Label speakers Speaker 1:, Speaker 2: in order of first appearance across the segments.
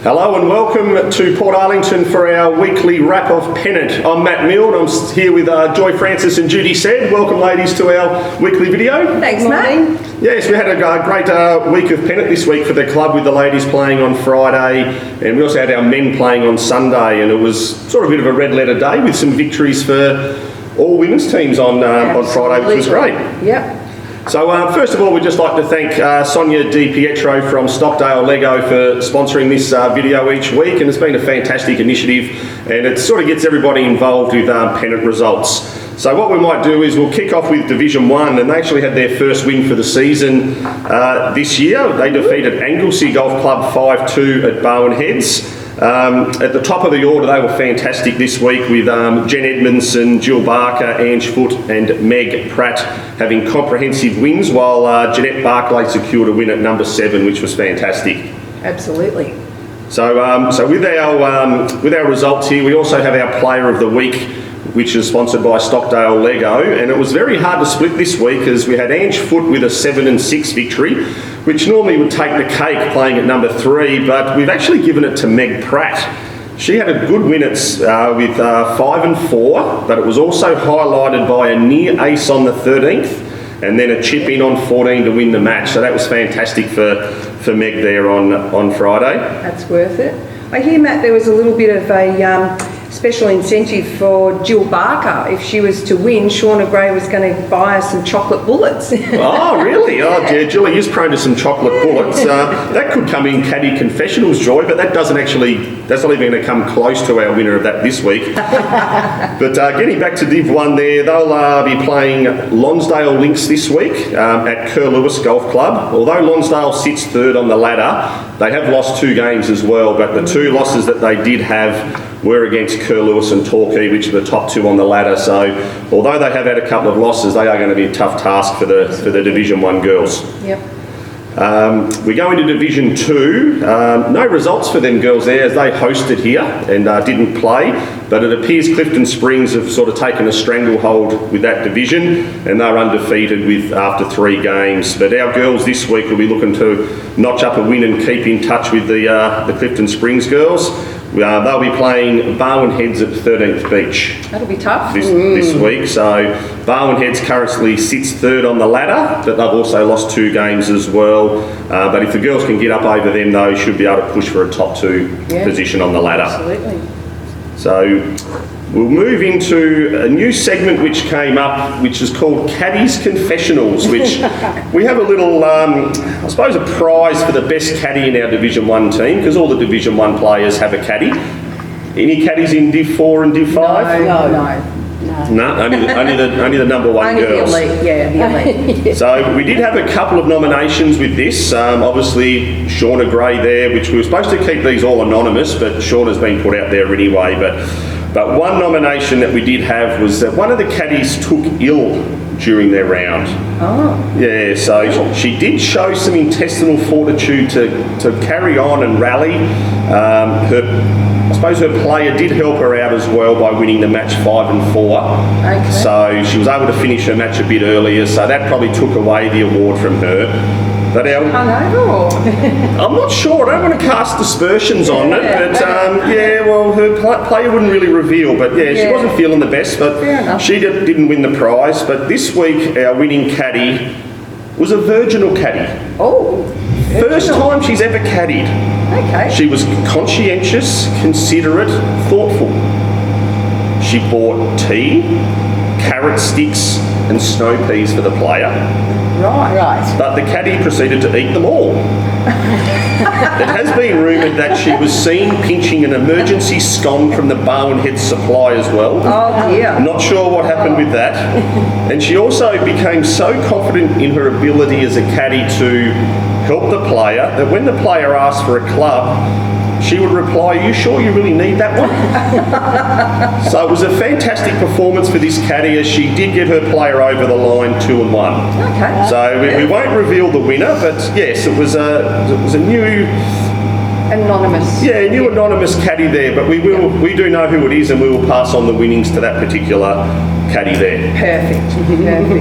Speaker 1: Hello and welcome to Portarlington for our weekly wrap of Pennant. I'm Matt Milne. I'm here with Joy, Francis and Judy said. Welcome ladies to our weekly video.
Speaker 2: Thanks, Matt.
Speaker 1: Yes, we had a great week of Pennant this week for the club with the ladies playing on Friday, and we also had our men playing on Sunday, and it was sort of a bit of a red letter day with some victories for all women's teams on Friday, which was great.
Speaker 2: Yep.
Speaker 1: So first of all, we'd just like to thank Sonia Di Pietro from Stockdale Lego for sponsoring this video each week, and it's been a fantastic initiative, and it sort of gets everybody involved with Pennant results. So what we might do is we'll kick off with Division 1, and they actually had their first win for the season this year. They defeated Anglesey Golf Club 5-2 at Bowen Heads. At the top of the order, they were fantastic this week with Jen Edmondson, Jill Barker, Ange Foote and Meg Pratt having comprehensive wins, while Jeanette Barclay secured a win at number 7, which was fantastic.
Speaker 2: Absolutely.
Speaker 1: So with our results here, we also have our Player of the Week, which is sponsored by Stockdale Lego, and it was very hard to split this week as we had Ange Foote with a 7-6 victory, which normally would take the cake playing at number 3, but we've actually given it to Meg Pratt. She had a good win with 5-4, but it was also highlighted by a near ace on the 13th and then a chip in on 14 to win the match. So that was fantastic for Meg there on Friday.
Speaker 2: That's worth it. I hear, Matt, there was a little bit of a special incentive for Jill Barker. If she was to win, Shauna Gray was going to buy her some chocolate bullets.
Speaker 1: Oh, really? Oh, yeah, Julie is prone to some chocolate bullets. That could come in Caddy Confessionals, Joy, but that's not even going to come close to our winner of that this week. But getting back to Div 1 there, they'll be playing Lonsdale Lynx this week at Kerr Lewis Golf Club. Although Lonsdale sits 3rd on the ladder, they have lost 2 games as well, but the 2 losses that they did have were against Kerr Lewis and Torquay, which are the top 2 on the ladder. So although they have had a couple of losses, they are going to be a tough task for the Division 1 girls.
Speaker 2: Yep.
Speaker 1: We go into Division 2. No results for them girls there as they hosted here and didn't play, but it appears Clifton Springs have sort of taken a stranglehold with that division and they're undefeated after 3 games. But our girls this week will be looking to notch up a win and keep in touch with the Clifton Springs girls. They'll be playing Bowen Heads at 13th Beach.
Speaker 2: That'll be tough.
Speaker 1: This week. So Bowen Heads currently sits 3rd on the ladder, but they've also lost 2 games as well. But if the girls can get up over them, though, should be able to push for a top 2 position on the ladder.
Speaker 2: Absolutely.
Speaker 1: So we'll move into a new segment which came up, which is called Caddy's Confessionals, which we have a little, I suppose, a prize for the best caddy in our Division 1 team, because all the Division 1 players have a caddy. Any caddies in Div 4 and Div 5? No, only the number 1
Speaker 2: only
Speaker 1: girls.
Speaker 2: The elite, the elite.
Speaker 1: So we did have a couple of nominations with this. Obviously, Shauna Gray there, which we were supposed to keep these all anonymous, but Shauna's been put out there anyway. But one nomination that we did have was that one of the caddies took ill during their round.
Speaker 2: Oh.
Speaker 1: Yeah, so she did show some intestinal fortitude to carry on and rally. I suppose her player did help her out as well by winning the match 5-4.
Speaker 2: Okay.
Speaker 1: So she was able to finish her match a bit earlier, so that probably took away the award from her. But I'm not sure. I don't want to cast aspersions on it, but her player wouldn't really reveal. But she wasn't feeling the best, but she didn't win the prize. But this week, our winning caddy was a virginal caddy.
Speaker 2: Oh,
Speaker 1: first time she's ever caddied.
Speaker 2: Okay.
Speaker 1: She was conscientious, considerate, thoughtful. She bought tea, carrot sticks, and snow peas for the player.
Speaker 2: Right.
Speaker 1: But the caddy proceeded to eat them all. It has been rumoured that she was seen pinching an emergency scone from the Bowen Head supply as well.
Speaker 2: Oh dear.
Speaker 1: Not sure what happened with that. And she also became so confident in her ability as a caddy to help the player that when the player asked for a club, she would reply, "Are you sure you really need that one?" So it was a fantastic performance for this caddy as she did get her player over the line 2-1.
Speaker 2: Okay.
Speaker 1: So we won't reveal the winner, but yes, it was a new
Speaker 2: anonymous.
Speaker 1: Yeah, new anonymous caddy there, but we do know who it is, and we will pass on the winnings to that particular caddy there.
Speaker 2: Perfect.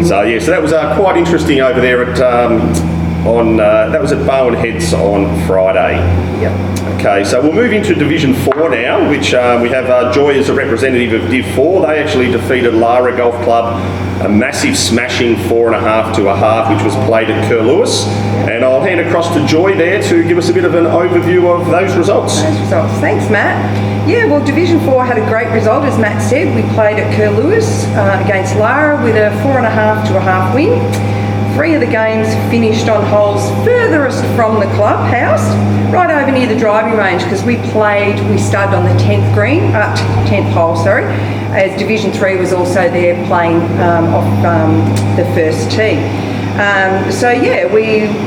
Speaker 1: So yeah, so that was quite interesting over there at that was at Bowen Heads on Friday.
Speaker 2: Yep.
Speaker 1: Okay, so we'll move into Division 4 now, which we have Joy as a representative of Div 4. They actually defeated Lara Golf Club, a massive smashing 4.5 to a half, which was played at Curlewis. And I'll hand across to Joy there to give us a bit of an overview of those results.
Speaker 2: Thanks, Matt. Yeah, well, Division 4 had a great result, as Matt said. We played at Curlewis against Lara with a 4.5 to a half win. 3 of the games finished on holes furthest from the clubhouse, right over near the driving range, because we started on the 10th hole, as Division 3 was also there playing off the first tee.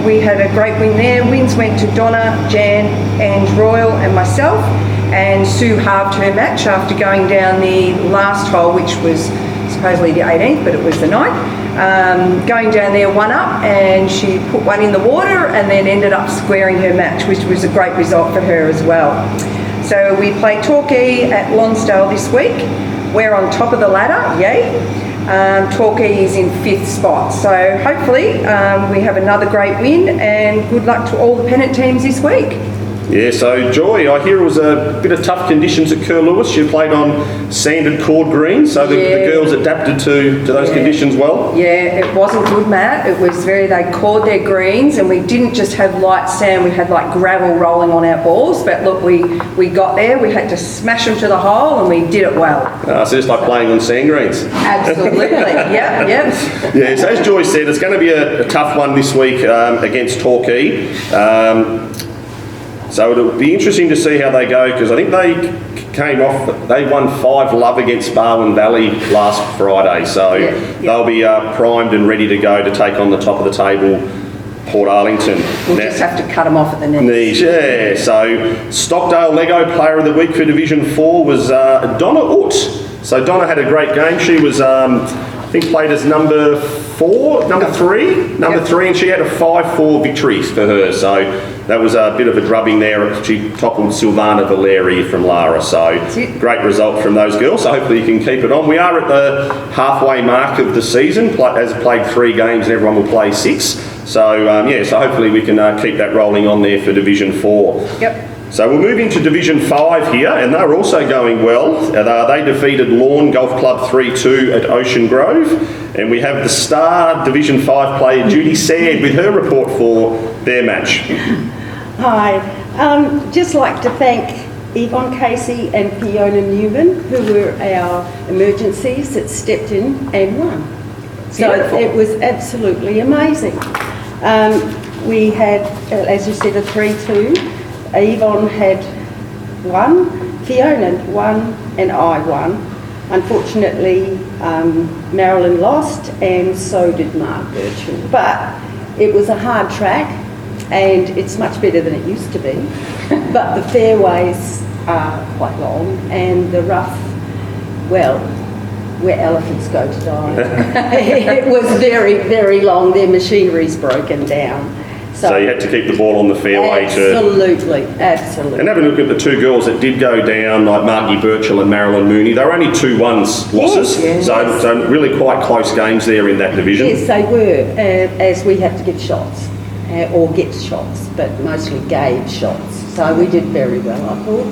Speaker 2: We had a great win there. Wins went to Donna, Jan, and Royal and myself, and Sue halved her match after going down the last hole, which was supposedly the 18th, but it was the 9th. Going down there 1 up, and she put 1 in the water and then ended up squaring her match, which was a great result for her as well. So we played Torquay at Lonsdale this week. We're on top of the ladder, yay. Torquay is in 5th spot, so hopefully we have another great win, and good luck to all the pennant teams this week.
Speaker 1: Yeah, so Joy, I hear it was a bit of tough conditions at Curlewis. You played on sanded cord greens, so the girls adapted to those conditions well?
Speaker 2: Yeah, it wasn't good, Matt. It was they cored their greens, and we didn't just have light sand, we had like gravel rolling on our balls, but look, we got there, we had to smash them to the hole, and we did it well.
Speaker 1: So it's like playing on sand greens?
Speaker 2: Absolutely, yep.
Speaker 1: Yeah, so as Joy said, it's going to be a tough one this week against Torquay. So it'll be interesting to see how they go, because I think they won 5-love against Barwon Valley last Friday, so they'll be primed and ready to go to take on the top of the table, Portarlington.
Speaker 2: We'll just have to cut them off at the knees.
Speaker 1: Yeah, so Stockdale Lego Player of the Week for Division 4 was Donna Ut. So Donna had a great game. She was, I think, played as number 3, and she had a 5-4 victory for her. So that was a bit of a drubbing there. She toppled Silvana Valeri from Lara. So great result from those girls. So hopefully you can keep it on. We are at the halfway mark of the season. Has played 3 games and everyone will play 6. So so hopefully we can keep that rolling on there for Division 4.
Speaker 2: Yep.
Speaker 1: So we're moving to Division 5 here, and they're also going well. They defeated Lawn Golf Club 3-2 at Ocean Grove, and we have the star Division 5 player Judy Said with her report for their match.
Speaker 3: Hi, just like to thank Yvonne Casey and Fiona Newman, who were our emergencies that stepped in and won. So it was absolutely amazing. We had, as you said, a 3-2. Yvonne had 1, Fiona won, and I won. Unfortunately, Marilyn lost, and so did Mark Birchall. But it was a hard track, and it's much better than it used to be. But the fairways are quite long, and the rough, well, where elephants go to die. It was very, very long. Their machinery's broken down.
Speaker 1: So you had to keep the ball on the fairway
Speaker 3: absolutely.
Speaker 1: And have a look at the 2 girls that did go down, like Margie Birchall and Marilyn Mooney. They were only 2-1 losses, so really quite close games there in that division.
Speaker 3: Yes, they were, as we had to give shots, or get shots, but mostly gave shots. So we did very well, I thought.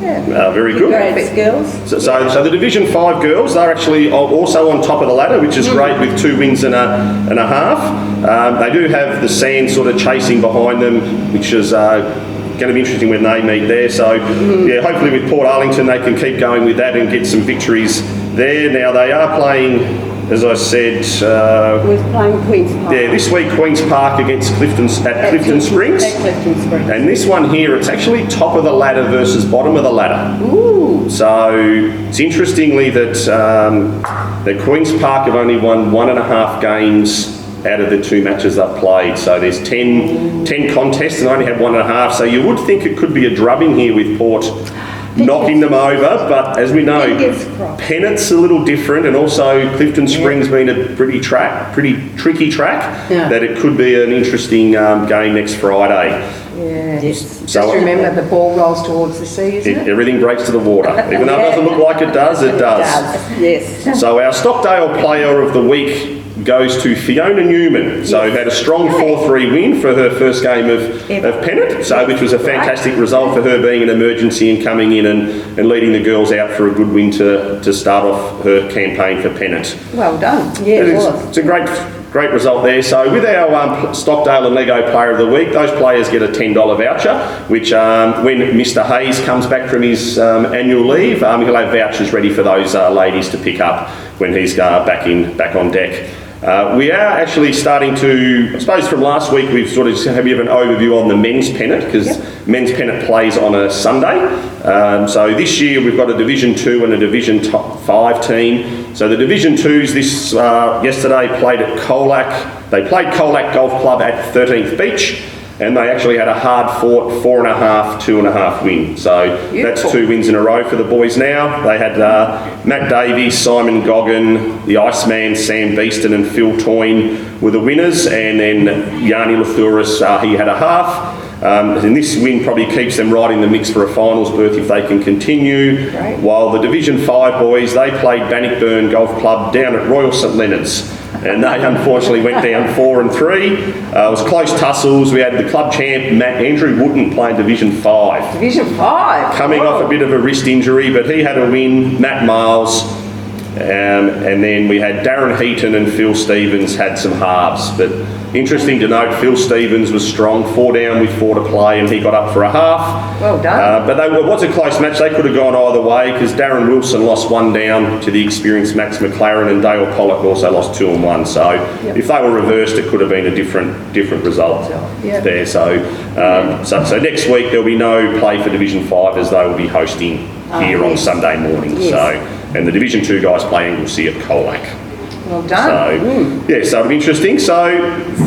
Speaker 3: Very
Speaker 1: good.
Speaker 3: Great girls.
Speaker 1: So the Division 5 girls, they're actually also on top of the ladder, which is great, with 2 wins and a half. They do have the Sand sort of chasing behind them, which is going to be interesting when they meet there. So hopefully with Portarlington they can keep going with that and get some victories there. Now they are playing, as I said,
Speaker 3: we're playing Queen's Park.
Speaker 1: Yeah, this week Queen's Park against Clifton Springs.
Speaker 3: At Clifton Springs.
Speaker 1: And this one here, it's actually top of the ladder versus bottom of the ladder.
Speaker 3: Ooh.
Speaker 1: So it's interestingly that Queen's Park have only won 1.5 games out of the 2 matches they've played. So there's 10 contests and only had 1.5. So you would think it could be a drubbing here with Port knocking them over, but as we know, Pennant's a little different, and also Clifton Springs being a pretty tricky track, that it could be an interesting game next Friday.
Speaker 2: Yeah, just remember the ball rolls towards the sea, isn't it?
Speaker 1: Everything breaks to the water. Even though it doesn't look like it does, it does.
Speaker 3: Yes.
Speaker 1: So our Stockdale Player of the Week goes to Fiona Newman. So had a strong 4-3 win for her first game of Pennant, so which was a fantastic result for her being an emergency and coming in and leading the girls out for a good win to start off her campaign for Pennant.
Speaker 2: Well done.
Speaker 3: Yeah, it was.
Speaker 1: It's a great result there. So with our Stockdale and Lego Player of the Week, those players get a $10 voucher, which when Mr Hayes comes back from his annual leave, he'll have vouchers ready for those ladies to pick up when he's back on deck. We are actually starting to, I suppose from last week, we've sort of just had a bit of an overview on the men's pennant, because men's pennant plays on a Sunday. So this year we've got a Division 2 and a Division 5 team. So the Division 2s yesterday played at Colac. They played Colac Golf Club at 13th Beach, and they actually had a hard-fought 4.5, 2.5 win. So that's 2 wins in a row for the boys now. They had Matt Davies, Simon Goggin, the Iceman, Sam Beeston and Phil Toyne were the winners, and then Yanni Lathouris, he had a half. And this win probably keeps them right in the mix for a finals berth if they can continue.
Speaker 2: Right.
Speaker 1: While the Division 5 boys, they played Bannockburn Golf Club down at Royal St Leonard's, and they unfortunately went down 4-3. It was close tussles. We had the club champ Andrew Wooten playing Division 5.
Speaker 2: Division 5.
Speaker 1: Coming off a bit of a wrist injury, but he had a win. Matt Miles. And then we had Darren Heaton and Phil Stevens had some halves. But interesting to note, Phil Stevens was strong, 4 down with 4 to play, and he got up for a half.
Speaker 2: Well done.
Speaker 1: But it was a close match. They could have gone either way, because Darren Wilson lost 1 down to the experienced Max McLaren, and Dale Pollock also lost 2 and 1. So if they were reversed, it could have been a different result there. So next week there'll be no play for Division 5, as they will be hosting here on Sunday morning.
Speaker 3: Yes.
Speaker 1: And the Division 2 guys play Anglesea at Colac.
Speaker 2: Well done.
Speaker 1: So it'll be interesting. So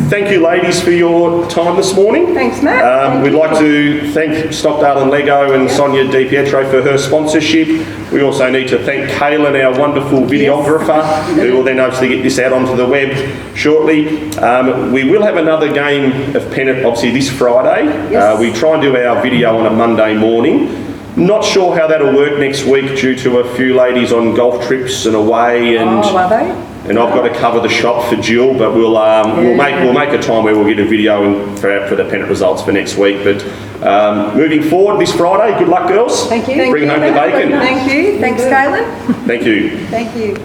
Speaker 1: thank you, ladies, for your time this morning.
Speaker 2: Thanks, Matt.
Speaker 1: We'd like to thank Stockdale and Lego and Sonia DiPietro for her sponsorship. We also need to thank Kaylin, our wonderful videographer, who will then obviously get this out onto the web shortly. We will have another game of Pennant, obviously, this Friday.
Speaker 2: Yes.
Speaker 1: We try and do our video on a Monday morning. Not sure how that'll work next week due to a few ladies on golf trips and away, and
Speaker 2: are they?
Speaker 1: and I've got to cover the shop for Jill. But we'll make a time where we'll get a video for the Pennant results for next week. But moving forward this Friday, good luck, girls.
Speaker 3: Thank you.
Speaker 1: Bring home the bacon.
Speaker 2: Thank you. Thanks, Kaylin.
Speaker 1: Thank you.
Speaker 3: Thank you.